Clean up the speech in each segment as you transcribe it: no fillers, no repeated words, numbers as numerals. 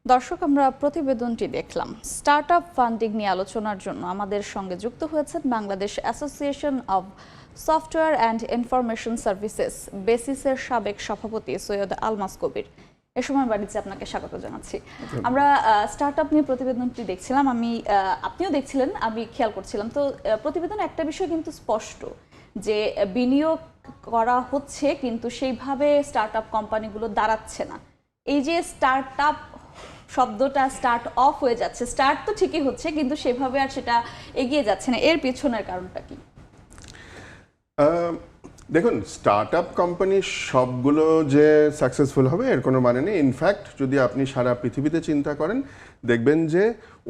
দর্শক, আমরা প্রতিবেদনটি দেখলাম। স্টার্টআপ ফান্ডিং নিয়ে আলোচনার জন্য আমাদের সঙ্গে যুক্ত হয়েছেন Bangladesh association of software and information services বেসিসের সাবেক সভাপতি সৈয়দ আলমাস কবির। এ সময় বাড়িতে আপনাকে স্বাগত জানাচ্ছি। আমরা স্টার্টআপ নিয়ে প্রতিবেদনটি দেখছিলাম, আপনিও দেখছিলেন, আমি খেয়াল করছিলাম। তো প্রতিবেদনে একটা বিষয় কিন্তু স্পষ্ট, যে বিনিয়োগ করা হচ্ছে কিন্তু সেইভাবে স্টার্টআপ কোম্পানিগুলো দাঁড়াচ্ছে না। এই যে স্টার্টআপ শব্দটা স্টার্ট অফ হয়ে যাচ্ছে, স্টার্ট তো ঠিকই হচ্ছে কিন্তু সেভাবে আর সেটা এগিয়ে যাচ্ছে না, এর পিছনের কারণটা কি? দেখুন, স্টার্টআপ কোম্পানি সবগুলো যে সাকসেসফুল হবে এর কোনো মানে নেই। ইনফ্যাক্ট যদি আপনি সারা পৃথিবীতে চিন্তা করেন, দেখবেন যে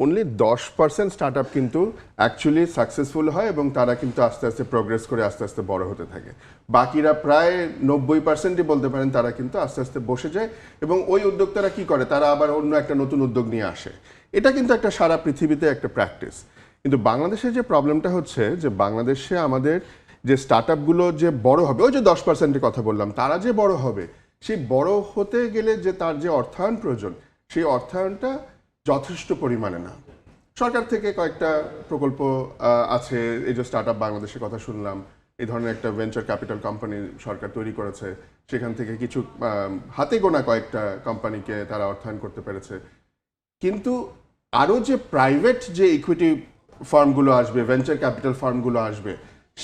অনলি 10% স্টার্টআপ কিন্তু অ্যাকচুয়ালি সাকসেসফুল হয় এবং তারা কিন্তু আস্তে আস্তে প্রোগ্রেস করে আস্তে আস্তে বড় হতে থাকে। বাকিরা প্রায় 90%ই বলতে পারেন তারা কিন্তু আস্তে আস্তে বসে যায় এবং ওই উদ্যোক্তারা কি করে, তারা আবার অন্য একটা নতুন উদ্যোগ নিয়ে আসে। এটা কিন্তু একটা সারা পৃথিবীতে একটা প্র্যাকটিস। কিন্তু বাংলাদেশে যে প্রবলেমটা হচ্ছে, যে বাংলাদেশে আমাদের যে স্টার্টআপগুলো যে বড় হবে, ওই যে 10%-এর কথা বললাম, তারা যে বড় হবে, সেই বড় হতে গেলে যে তার যে অর্থায়ন প্রয়োজন, সেই অর্থায়নটা যথেষ্ট পরিমাণে না। সরকার থেকে কয়েকটা প্রকল্প আছে, এই যে স্টার্টআপ বাংলাদেশের কথা শুনলাম, এই ধরনের একটা ভেঞ্চার ক্যাপিটাল কোম্পানি সরকার তৈরি করেছে, সেখান থেকে কিছু হাতে গোনা কয়েকটা কোম্পানিকে তারা অর্থায়ন করতে পেরেছে। কিন্তু আরও যে প্রাইভেট যে ইকুইটি ফার্মগুলো আসবে, ভেঞ্চার ক্যাপিটাল ফার্মগুলো আসবে,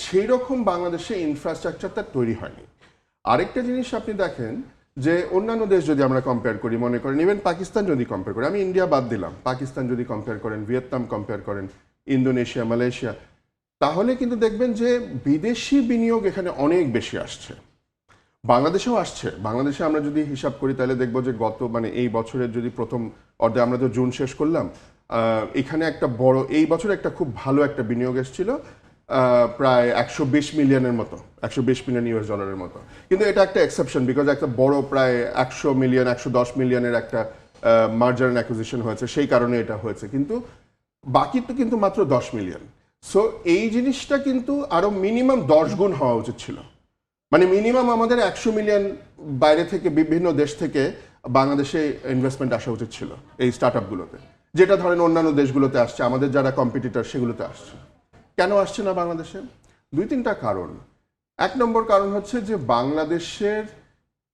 সেই রকম বাংলাদেশে ইনফ্রাস্ট্রাকচারটা তৈরি হয়নি। আরেকটা জিনিস আপনি দেখেন যে অন্যান্য দেশ যদি আমরা কম্পেয়ার করি, মনে করেন ইভেন পাকিস্তান যদি কম্পেয়ার করি, আমি ইন্ডিয়া বাদ দিলাম, পাকিস্তান যদি কম্পেয়ার করেন, ভিয়েতনাম কম্পেয়ার করেন, ইন্দোনেশিয়া, মালয়েশিয়া, তাহলে কিন্তু দেখবেন যে বিদেশি বিনিয়োগ এখানে অনেক বেশি আসছে। বাংলাদেশেও আসছে। বাংলাদেশে আমরা যদি হিসাব করি তাহলে দেখবো যে এই বছরের যদি প্রথম অর্ধে, আমরা তো জুন শেষ করলাম, এখানে একটা বড়, এই বছর একটা খুব ভালো একটা বিনিয়োগ এসেছিল, প্রায় 120 মিলিয়নের মতো, 120 মিলিয়ন ইউএস ডলারের মতো। কিন্তু এটা একটা এক্সেপশন, বিকজ একটা বড় প্রায় 100 মিলিয়ন 110 মিলিয়নের একটা মার্জার অ্যান্ড অ্যাকুইজিশন হয়েছে, সেই কারণে এটা হয়েছে। কিন্তু বাকি তো কিন্তু মাত্র 10 মিলিয়ন। সো এই জিনিসটা কিন্তু আরো মিনিমাম 10 গুণ হওয়া উচিত ছিল। মানে মিনিমাম আমাদের 100 মিলিয়ন বাইরে থেকে, বিভিন্ন দেশ থেকে বাংলাদেশে ইনভেস্টমেন্ট আসা উচিত ছিল এই স্টার্টআপগুলোতে, যেটা ধরেন অন্যান্য দেশগুলোতে আসছে, আমাদের যারা কম্পিটিটর সেগুলোতে আসছে। কেন আসছে না বাংলাদেশে? 2-3টা কারণ। 1 নম্বর কারণ হচ্ছে যে বাংলাদেশের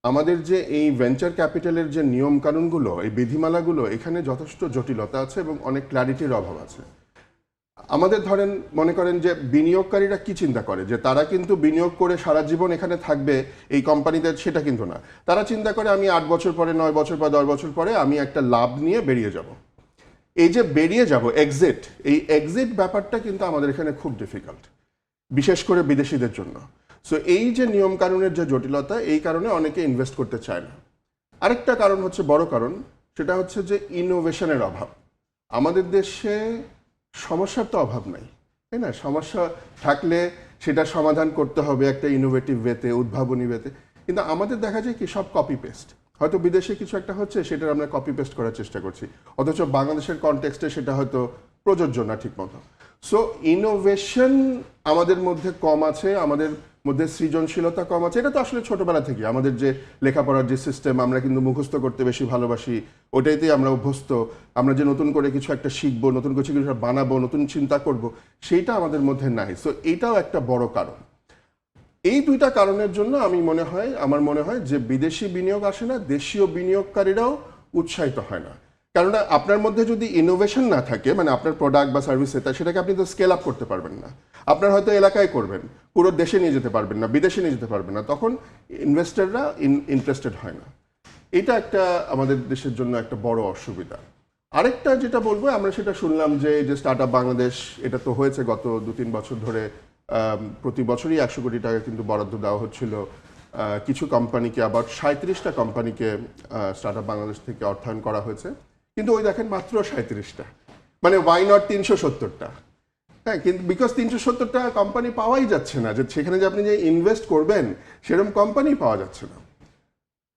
আমাদের যে এই ভেঞ্চার ক্যাপিটালের যে নিয়ম কানুনগুলো, এই বিধিমালাগুলো, এখানে যথেষ্ট জটিলতা আছে এবং অনেক ক্ল্যারিটির অভাব আছে। আমাদের ধরেন মনে করেন যে বিনিয়োগকারীরা কি চিন্তা করে, যে তারা কিন্তু বিনিয়োগ করে সারা জীবন এখানে থাকবে এই কোম্পানিতে, সেটা কিন্তু না। তারা চিন্তা করে আমি 8 বছর পরে, 9 বছর পরে, 10 বছর পরে আমি একটা লাভ নিয়ে বেরিয়ে যাব। এই যে বেরিয়ে যাব, এক্সিট, এই এক্সিট ব্যাপারটা কিন্তু আমাদের এখানে খুব ডিফিকাল্ট, বিশেষ করে বিদেশিদের জন্য। সো এই যে নিয়ম কানুনের যে জটিলতা, এই কারণে অনেকে ইনভেস্ট করতে চায় না। আরেকটা কারণ হচ্ছে, বড় কারণ, সেটা হচ্ছে যে ইনোভেশনের অভাব। আমাদের দেশে সমস্যার তো অভাব নাই, তাই না? সমস্যা থাকলে সেটা সমাধান করতে হবে একটা ইনোভেটিভ ওয়েতে, উদ্ভাবনী ওয়েতে। কিন্তু আমাদের দেখা যায় কি, সব কপি পেস্ট। হয়তো বিদেশে কিছু একটা হচ্ছে, সেটার আমরা কপি পেস্ট করার চেষ্টা করছি, অথচ বাংলাদেশের কনটেক্সটে সেটা হয়তো প্রযোজ্য না ঠিক মতো। সো ইনোভেশন আমাদের মধ্যে কম আছে, আমাদের মধ্যে সৃজনশীলতা কম আছে। এটা তো আসলে ছোটবেলা থেকে আমাদের যে লেখাপড়ার যে সিস্টেম, আমরা কিন্তু মুখস্থ করতে বেশি ভালোবাসি, ওটাইতেই আমরা অভ্যস্ত। আমরা যে নতুন করে কিছু একটা শিখবো, নতুন কিছু কিছু বানাবো, নতুন চিন্তা করব, সেইটা আমাদের মধ্যে নাই। সো এটাও একটা বড় কারণ। এই 2টা কারণের জন্য আমার মনে হয় যে বিদেশি বিনিয়োগ আসে না, দেশীয় বিনিয়োগকারীরাও উৎসাহিত হয় না। কেননা আপনার মধ্যে যদি ইনোভেশন না থাকে, মানে আপনার প্রোডাক্ট বা সার্ভিস সেটাকে আপনি তো স্কেল আপ করতে পারবেন না। আপনার হয়তো এলাকায় করবেন, পুরো দেশে নিয়ে যেতে পারবেন না, বিদেশে নিয়ে যেতে পারবেন না, তখন ইনভেস্টররা ইন্টারেস্টেড হয় না। এটা একটা আমাদের দেশের জন্য একটা বড় অসুবিধা। আরেকটা যেটা বলবো, আমরা সেটা শুনলাম যে স্টার্টআপ বাংলাদেশ, এটা তো হয়েছে গত 2-3 বছর ধরে, প্রতি বছরই 100 কোটি টাকা কিন্তু বরাদ্দ দেওয়া হচ্ছিল। কিছু কোম্পানিকে, আবার 37টা কোম্পানিকে স্টার্টআপ বাংলাদেশ থেকে অর্থায়ন করা হয়েছে। কিন্তু ওই দেখেন মাত্র 37টা, মানে ওয়াই নট 370টা? হ্যাঁ, কিন্তু বিকজ 370টা কোম্পানি পাওয়াই যাচ্ছে না, যে সেখানে যে আপনি যে ইনভেস্ট করবেন সেরকম কোম্পানি পাওয়া যাচ্ছে না।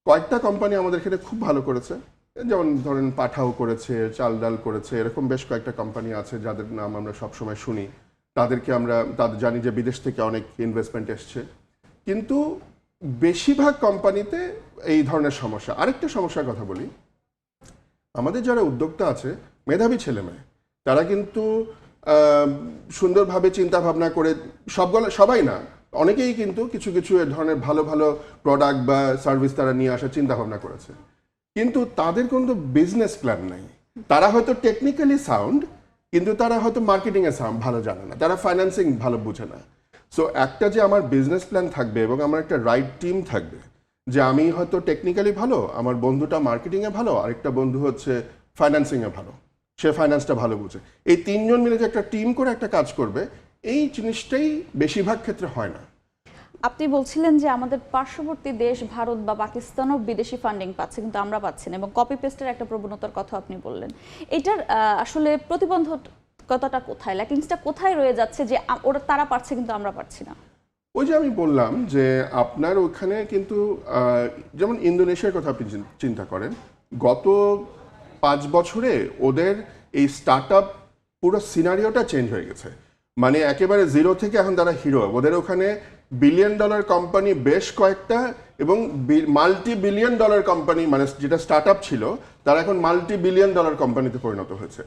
কয়েকটা কোম্পানি আমাদের এখানে খুব ভালো করেছে, যেমন ধরেন পাঠাও করেছে, চাল ডাল করেছে, এরকম বেশ কয়েকটা কোম্পানি আছে যাদের নাম আমরা সবসময় শুনি। তাদের জানি যে বিদেশ থেকে অনেক ইনভেস্টমেন্ট এসছে। কিন্তু বেশিরভাগ কোম্পানিতে এই ধরনের সমস্যা। আরেকটা সমস্যার কথা বলি, আমাদের যারা উদ্যোক্তা আছে মেধাবী ছেলেমেয়ে, তারা কিন্তু সুন্দরভাবে চিন্তা ভাবনা করে সবাই না, অনেকেই কিন্তু কিছু কিছু এ ধরনের ভালো ভালো প্রোডাক্ট বা সার্ভিস তারা নিয়ে আসার চিন্তা ভাবনা করেছে, কিন্তু তাদের কোনো বিজনেস প্ল্যান নাই। তারা হয়তো টেকনিক্যালি সাউন্ড, কিন্তু তারা হয়তো মার্কেটিং এ ভালো জানে না, তারা ফাইন্যান্সিং ভালো বুঝে না। সো একটা যে আমার বিজনেস প্ল্যান থাকবে এবং আমার একটা রাইট টিম থাকবে, যে আমি হয়তো টেকনিক্যালি ভালো, আমার বন্ধুটা মার্কেটিং এ ভালো, আরেকটা বন্ধু হচ্ছে ফাইন্যান্সিং এ ভালো, সে ফাইন্যান্সটা ভালো বুঝে, এই তিনজন মিলে যে একটা টিম করে একটা কাজ করবে, এই জিনিসটাই বেশিরভাগ ক্ষেত্রে হয় না। আপনি বলছিলেন যে আমাদের পার্শ্ববর্তী দেশ ভারত বা পাকিস্তানও বিদেশি ফান্ডিং পাচ্ছে, কিন্তু আমরা পাচ্ছি না, এবং কপি পেস্টের একটা প্রবণতার কথা আপনি বললেন। এটার আসলে প্রতিবন্ধকতাটা কোথায়, ল্যাকিংসটা কোথায় রয়ে যাচ্ছে যে তারা পারছে কিন্তু আমরা পারছি না? ওই যে আমি বললাম যে আপনার ওখানে কিন্তু যেমন ইন্দোনেশিয়ার কথা আপনি চিন্তা করেন, গত 5 বছরে ওদের এই স্টার্ট আপ পুরো সিনারিওটা চেঞ্জ হয়ে গেছে। মানে একেবারে জিরো থেকে এখন তারা হিরো। ওদের ওখানে বিলিয়ন ডলার কোম্পানি বেশ কয়েকটা, এবং মাল্টি বিলিয়ন ডলার কোম্পানি, মানে যেটা স্টার্ট আপ ছিল তারা এখন মাল্টি বিলিয়ন ডলার কোম্পানিতে পরিণত হয়েছে।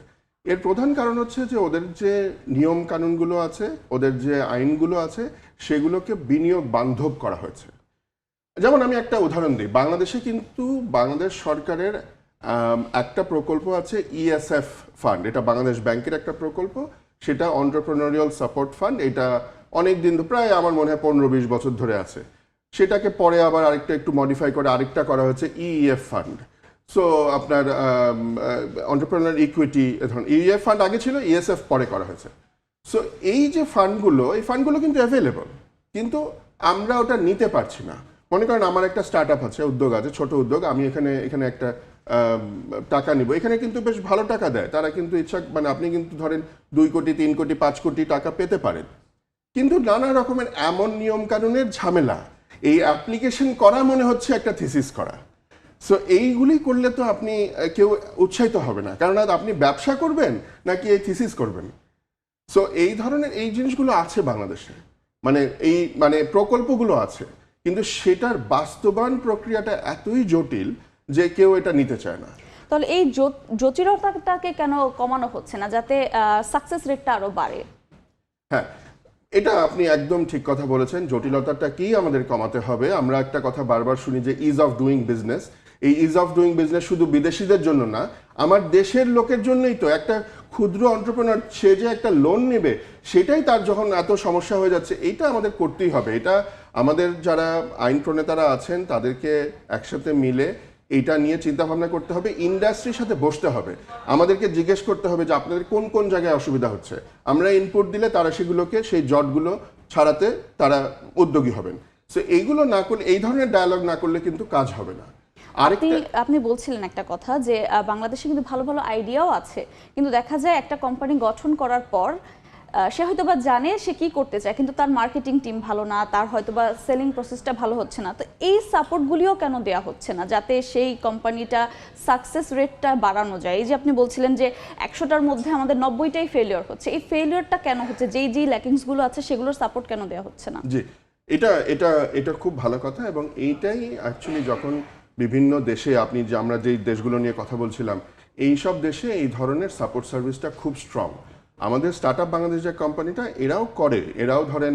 এর প্রধান কারণ হচ্ছে যে ওদের যে নিয়ম কানুনগুলো আছে, ওদের যে আইনগুলো আছে, সেগুলোকে বিনিয়োগ বান্ধব করা হয়েছে। যেমন আমি একটা উদাহরণ দিই, বাংলাদেশে কিন্তু বাংলাদেশ সরকারের একটা প্রকল্প আছে ইএসএফ ফান্ড, এটা বাংলাদেশ ব্যাংকের একটা প্রকল্প, সেটা এন্টারপ্রেনিউরিয়াল সাপোর্ট ফান্ড। এটা অনেক দিন, প্রায় আমার মনে হয় 15-20 বছর ধরে আছে। সেটাকে পরে আবার আরেকটা একটু মডিফাই করে আরেকটা করা হয়েছে ইএফ ফান্ড। সো আপনার এন্টারপ্রেনিউরিয়াল ইকুইটি, ধরুন ইএফ ফান্ড আগে ছিল, ইএসএফ পরে করা হয়েছে। সো এই যে ফান্ডগুলো, এই ফান্ডগুলো কিন্তু অ্যাভেলেবল, কিন্তু আমরা ওটা নিতে পারছি না। মনে করেন আমার একটা স্টার্ট আপ আছে, উদ্যোগ আছে, ছোট উদ্যোগ, আমি এখানে একটা টাকা নিব, এখানে কিন্তু বেশ ভালো টাকা দেয় তারা, কিন্তু ইচ্ছা মানে আপনি কিন্তু ধরেন 2 কোটি 3 কোটি 5 কোটি টাকা পেতে পারেন, কিন্তু নানা রকমের এমন নিয়ম কানুনের ঝামেলা, এই অ্যাপ্লিকেশন করা মনে হচ্ছে একটা থিসিস করা। সো এইগুলি করলে তো আপনি কেউ উৎসাহিত হবে না, কারণ আপনি ব্যবসা করবেন নাকি এই থিসিস করবেন। সো এই ধরনের এই জিনিসগুলো আছে বাংলাদেশে, মানে প্রকল্পগুলো আছে, কিন্তু সেটার বাস্তবায়ন প্রক্রিয়াটা এতই জটিল যে কেউ এটা নিতে চায় না। তাহলে এই জটিলতাটাকে কেন কমানো হচ্ছে না, যাতে সাকসেস রেটটা আরো বাড়ে? হ্যাঁ, এটা আপনি একদম ঠিক কথা বলেছেন, জটিলতাটা কি আমাদের কমাতে হবে। আমরা একটা কথা বারবার শুনি যে ইজ অফ ডুইং বিজনেস। এই ইজ অফ ডুইং বিজনেস শুধু বিদেশিদের জন্য না, আমার দেশের লোকের জন্যই তো। একটা ক্ষুদ্র এন্টারপ্রেনার, সে যে একটা লোন নেবে, সেটাই তার যখন এত সমস্যা হয়ে যাচ্ছে, এইটা আমাদের করতেই হবে। এটা আমাদের যারা আইন প্রণেতারা আছেন তাদেরকে একসাথে মিলে এইটা নিয়ে চিন্তা ভাবনা করতে হবে, ইন্ডাস্ট্রির সাথে বসতে হবে, আমাদেরকে জিজ্ঞেস করতে হবে যে আপনাদের কোন কোন জায়গায় অসুবিধা হচ্ছে। আমরা ইনপুট দিলে তারা সেগুলোকে, সেই জটগুলো ছাড়াতে তারা উদ্যোগী হবেন। সো এইগুলো না করলে, এই ধরনের ডায়ালগ না করলে কিন্তু কাজ হবে না। আপনি বলছিলেন একটা কথা যে বাংলাদেশে কিন্তু ভালো ভালো আইডিয়াও আছে, কিন্তু দেখা যায় একটা কোম্পানি গঠন করার পর সে হয়তোবা জানে সে কি করতে চায়, কিন্তু তার মার্কেটিং টিম ভালো না, তার হয়তোবা সেলিং প্রসেসটা ভালো হচ্ছে না। তো এই সাপোর্টগুলিও কেন দেওয়া হচ্ছে না, যাতে সেই কোম্পানিটা সাকসেস রেটটা বাড়ানো যায়? এই যে আপনি বলছিলেন যে 100টার মধ্যে আমাদের 90টাই ফেলিওর হচ্ছে, এই ফেলিওরটা কেন হচ্ছে? যেই ল্যাকিংসগুলো আছে সেগুলোর সাপোর্ট কেন দেওয়া হচ্ছে না? জি, এটা খুব ভালো কথা, এবং এইটাই অ্যাকচুয়ালি যখন বিভিন্ন দেশে আমরা যেই দেশগুলো নিয়ে কথা বলছিলাম, এই সব দেশে এই ধরনের সাপোর্ট সার্ভিসটা খুব স্ট্রং। আমাদের স্টার্ট আপ বাংলাদেশ যে কোম্পানিটা, এরাও ধরেন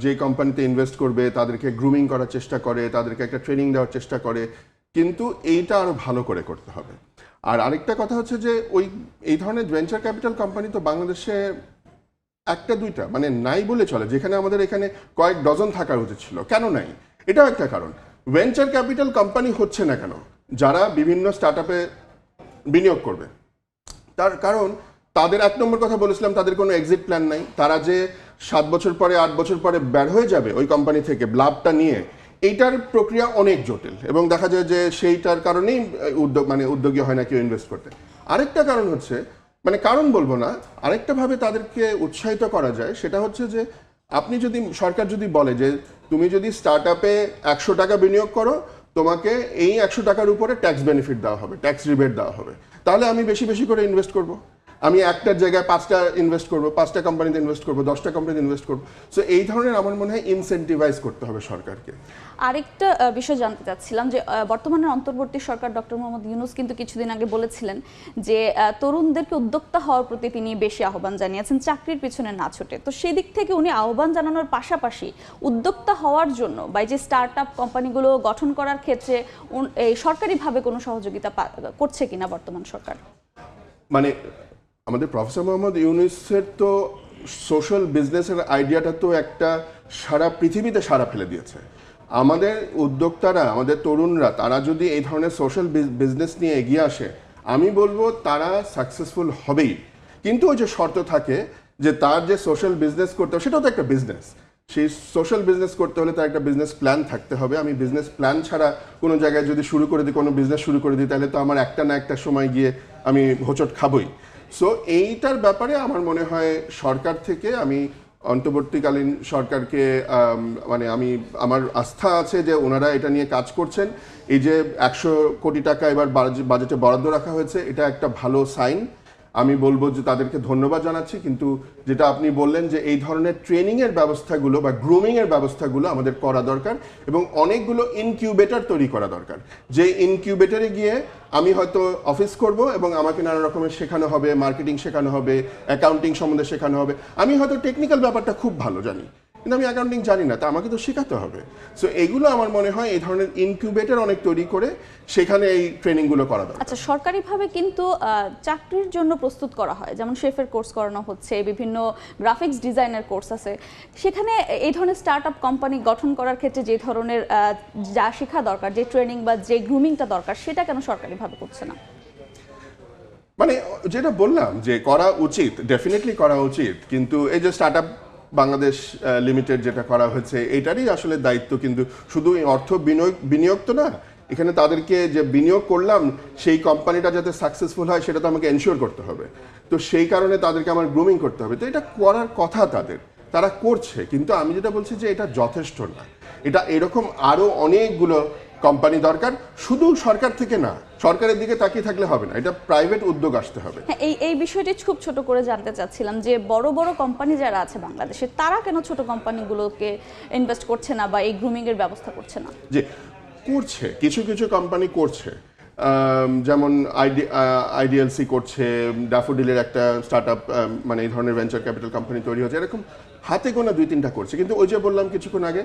যে কোম্পানিতে ইনভেস্ট করবে তাদেরকে গ্রুমিং করার চেষ্টা করে, তাদেরকে একটা ট্রেনিং দেওয়ার চেষ্টা করে, কিন্তু এইটা আরো ভালো করে করতে হবে। আর আরেকটা কথা হচ্ছে যে এই ধরনের ভেঞ্চার ক্যাপিটাল কোম্পানি তো বাংলাদেশে একটা দুইটা মানে নাই বলে চলে, যেখানে আমাদের এখানে কয়েক ডজন থাকার উচিত ছিল। কেন নাই? এটাও একটা কারণ। ভেঞ্চার ক্যাপিটাল কোম্পানি হচ্ছে না কেন যারা বিভিন্ন স্টার্ট আপে বিনিয়োগ করবে? তার কারণ তাদের 1 নম্বর কথা বলেছিলাম, তাদের কোনো এক্সিট প্ল্যান নাই। তারা যে 7 বছর পরে 8 বছর পরে বের হয়ে যাবে ওই কোম্পানি থেকে লাভটা নিয়ে, এইটার প্রক্রিয়া অনেক জটিল, এবং দেখা যায় যে সেইটার কারণেই উদ্যোগী হয় না কেউ ইনভেস্ট করতে। আরেকটা কারণ হচ্ছে, কারণ বলবো না, আরেকটা ভাবে তাদেরকে উৎসাহিত করা যায়, সেটা হচ্ছে যে সরকার যদি বলে যে তুমি যদি স্টার্ট আপে 100 টাকা বিনিয়োগ করো, তোমাকে এই 100 টাকার উপরে ট্যাক্স বেনিফিট দেওয়া হবে, ট্যাক্স রিবেট দেওয়া হবে, তাহলে আমি বেশি বেশি করে ইনভেস্ট করব। আমি একটার জায়গায় 5টা ইনভেস্ট করব, 5টা কোম্পানিতে ইনভেস্ট করব, 10টা কোম্পানিতে ইনভেস্ট করব। সো এই ধরনের আমার মনে হয় ইনসেন্টিভাইজ করতে হবে সরকারকে। আরেকটা বিষয় জানতে চাচ্ছিলাম যে বর্তমানে অন্তর্বর্তী সরকার ডক্টর মোহাম্মদ ইউনূস কিন্তু কিছুদিন আগে বলেছিলেন যে তরুণদেরকে উদ্যোক্তা হওয়ার প্রতি তিনি বেশি আহ্বান জানিয়েছেন, চাকরির পিছনে না ছুটে। তো সেই দিক থেকে উনি আহ্বান জানানোর পাশাপাশি উদ্যোক্তা হওয়ার জন্য বা যে স্টার্ট আপ কোম্পানিগুলো গঠন করার ক্ষেত্রে এই সরকারিভাবে কোনো সহযোগিতা করছে কিনা বর্তমান সরকার? মানে আমাদের প্রফেসর মোহাম্মদ ইউনূসের তো সোশ্যাল বিজনেসের আইডিয়াটা তো একটা সারা পৃথিবীতে সাড়া ফেলে দিয়েছে। আমাদের উদ্যোক্তারা, আমাদের তরুণরা, তারা যদি এই ধরনের সোশ্যাল বিজনেস নিয়ে এগিয়ে আসে, আমি বলবো তারা সাকসেসফুল হবেই। কিন্তু ওই যে শর্ত থাকে যে তার যে সোশ্যাল বিজনেস করতে হবে সেটাও তো একটা বিজনেস। সেই সোশ্যাল বিজনেস করতে হলে তার একটা বিজনেস প্ল্যান থাকতে হবে। আমি বিজনেস প্ল্যান ছাড়া কোনো জায়গায় যদি শুরু করে দিই, কোনো বিজনেস শুরু করে দিই, তাহলে তো আমার একটা না একটা সময় গিয়ে আমি হোঁচট খাবই। সো এইটার ব্যাপারে আমার মনে হয় সরকার থেকে, আমি অন্তর্বর্তীকালীন সরকারকে মানে আমার আস্থা আছে যে ওনারা এটা নিয়ে কাজ করছেন। এই যে 100 কোটি টাকা এবার বাজেটে বরাদ্দ রাখা হয়েছে, এটা একটা ভালো সাইন। আমি বলবো যে তাদেরকে ধন্যবাদ জানাচ্ছি। কিন্তু যেটা আপনি বললেন যে এই ধরনের ট্রেনিংয়ের ব্যবস্থাগুলো বা গ্রুমিংয়ের ব্যবস্থাগুলো আমাদের করা দরকার এবং অনেকগুলো ইনকিউবেটর তৈরি করা দরকার। যে ইনকিউবেটরে গিয়ে আমি হয়তো অফিস করব এবং আমাকে নানা রকমের শেখানো হবে, মার্কেটিং শেখানো হবে, অ্যাকাউন্টিং সম্বন্ধে শেখানো হবে। আমি হয়তো টেকনিক্যাল ব্যাপারটা খুব ভালো জানি, কিন্তু আমি অ্যাকাউন্টিং জানি না, তা আমাকে তো শেখাতে হবে। সো এগুলো আমার মনে হয় এই ধরনের ইনকিউবেটর অনেক তৈরি করে সেখানে এই ট্রেনিংগুলো করা দরকার। আচ্ছা, সরকারিভাবে কিন্তু চাকরির জন্য প্রস্তুত করা হয়, যেমন শেফের কোর্স করানো হচ্ছে, বিভিন্ন গ্রাফিক্স ডিজাইনের কোর্স আছে। সেখানে এই ধরনের স্টার্ট আপ কোম্পানি গঠন করার ক্ষেত্রে যে ধরনের যা শেখা দরকার, যে ট্রেনিং বা যে গ্রুমিংটা দরকার, সেটা কেন সরকারিভাবে করছে না? মানে যেটা বললাম যে করা উচিত, ডেফিনেটলি করা উচিত, কিন্তু এই যে স্টার্ট আপ বাংলাদেশ লিমিটেড যেটা করা হয়েছে, এটারই আসলে দায়িত্ব কিন্তু শুধু অর্থ বিনিয়োগ তো না, এখানে তাদেরকে যে বিনিয়োগ করলাম সেই কোম্পানিটা যাতে সাকসেসফুল হয় সেটা তো আমাকে এনশিওর করতে হবে। তো সেই কারণে তাদেরকে আমার গ্রুমিং করতে হবে। তো এটা করার কথা তাদের, তারা করছে, কিন্তু আমি যেটা বলছি যে এটা যথেষ্ট না। এটা এরকম আরও অনেকগুলো কোম্পানি দরকার, শুধু সরকার থেকে না, সরকারের দিকে তাকিয়ে থাকলে হবে না, এটা প্রাইভেট উদ্যোগ আসতে হবে। হ্যাঁ, এই বিষয়টি খুব ছোট করে জানতে চাচ্ছিলাম যে বড় বড় কোম্পানি যারা আছে বাংলাদেশে, তারা কেন ছোট কোম্পানিগুলোকে ইনভেস্ট করছে না বা এই গ্রুমিং এর ব্যবস্থা করছে না? যে করছে, কিছু কিছু কোম্পানি করছে, যেমন আইডিএলসি করছে, ড্যাফোডিলের একটা স্টার্ট আপ মানে এই ধরনের ভেঞ্চার ক্যাপিটাল কোম্পানি তৈরি হচ্ছে, এরকম হাতে গোনা 2-3টা করছে। কিন্তু ওই যে বললাম কিছুক্ষণ আগে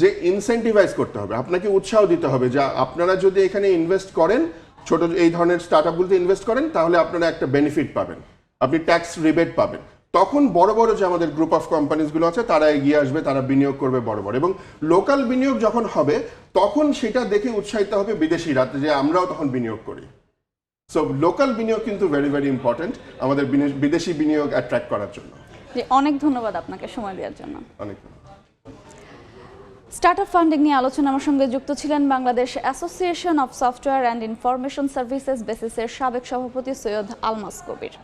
যে ইনসেন্টিভাইজ করতে হবে, আপনাকে উৎসাহ দিতে হবে যে আপনারা যদি এখানে ইনভেস্ট করেন, ছোট এই ধরনের স্টার্ট আপগুলোতে ইনভেস্ট করেন, তাহলে আপনারা একটা বেনিফিট পাবেন, আপনি ট্যাক্স রিবেট পাবেন। তখন বড় বড় যে আমাদের গ্রুপ অফ কোম্পানিজগুলো আছে তারা এগিয়ে আসবে, তারা বিনিয়োগ করবে বড় বড়, এবং লোকাল বিনিয়োগ যখন হবে তখন সেটা দেখে উৎসাহিত হবে বিদেশিরা যে আমরাও তখন বিনিয়োগ করি। সো লোকাল বিনিয়োগ কিন্তু ভেরি ভেরি ইম্পর্টেন্ট আমাদের বিদেশি বিনিয়োগ অ্যাট্রাক্ট করার জন্য। অনেক ধন্যবাদ আপনাকে সময় দেওয়ার জন্য। অনেক স্টার্ট আপ ফান্ডিং নিয়ে আলোচনা আমার সঙ্গে যুক্ত ছিলেন Bangladesh association of software and information services বেসিসের সাবেক সভাপতি সৈয়দ আলমাস কবির।